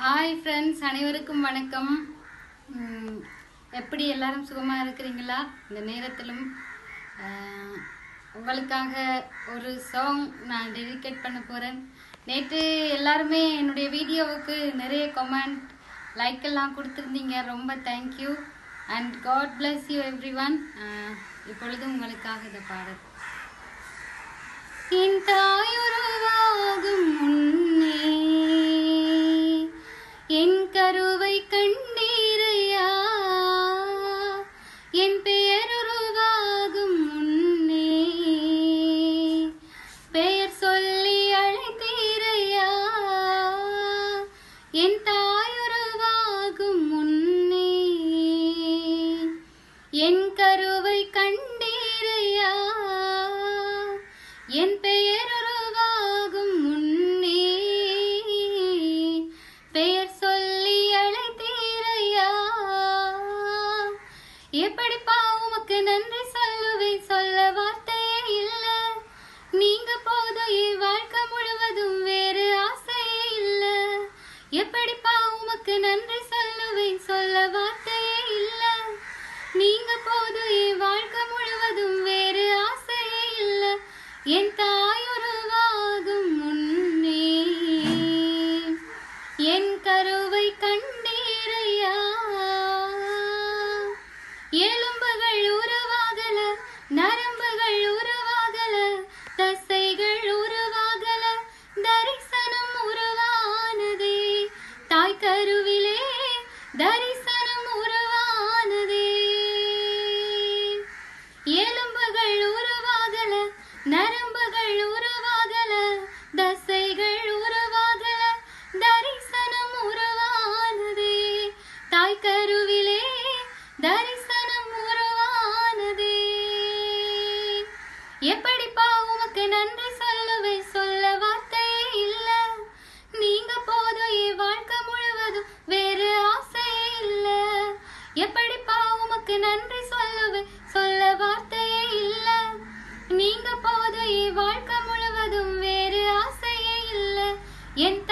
Hi friends, அனைவருக்கும் வணக்கம். எப்படி எல்லாரும் சுகமாக இருக்கிறீங்களா? இந்த நேரத்திலும் உங்களுக்காக ஒரு சாங் நான் டெடிகேட் பண்ண போகிறேன். நேற்று எல்லாருமே என்னுடைய வீடியோவுக்கு நிறைய கமெண்ட் லைக் எல்லாம் கொடுத்துருந்தீங்க. ரொம்ப thank you and God bless you everyone. இப்பொழுது உங்களுக்காக இந்த பாடல். என் தாயுருவாகும் முன்னே என் கருவை கண்டீரையா, என் பெயருருவாகும் முன்னே பெயர் சொல்லி அழைத்தீரையா, என் தாயுருவாகும் முன்னே என் கருவை கண்டீரையா, என் பெயருருவாகும் முன்னே பெயர் சொல்லி அழைத்தீரையா. எப்படிப்பா உமக்கு நன்றி சொல்லுவேன், சொல்ல வார்த்தையே இல்ல. நீங்க போதும் என் வாழ்க்கை முழுவதும் வேறு ஆசையே இல்ல. எப்படிப்பா உமக்கு நன்றி சொல்லுவேன், சொல்ல வார்த்தையே இல்ல. நீங்க போதும் என் வாழ்க்கை முழுவதும் வேறு ஆசையே இல்ல. என் தாயுருவாகும் முன்னே என் கருவை கண்டீரையா. எலும்புகள் உருவாகல, நரம்புகள் உருவாகல, தசைகள் உருவாகல, தரிசனம் உருவானதே. தாய் கருவிலே தரிசனம் உருவானதே. எலும்புகள் உருவாகல, நரம்புகள் உருவாகல, தசைகள் உருவாகல, தரிசனம் உருவானதே. தாய் கருவிலே தரிசனம் உருவானதே. எப்படிப்பா உமக்கு நன்றி சொல்லுவேன், சொல்ல வார்த்தையே இல்ல. நீங்க போதும் என் வாழ்க்கை முழுவதும் வேறு ஆசையே இல்ல. எப்படிப்பா உமக்கு நன்றி சொல்லுவேன், சொல்ல வார்த்தையே இல்ல. நீங்க போதும் என் வாழ்க்கை முழுவதும் வேறு ஆசையே இல்ல. என்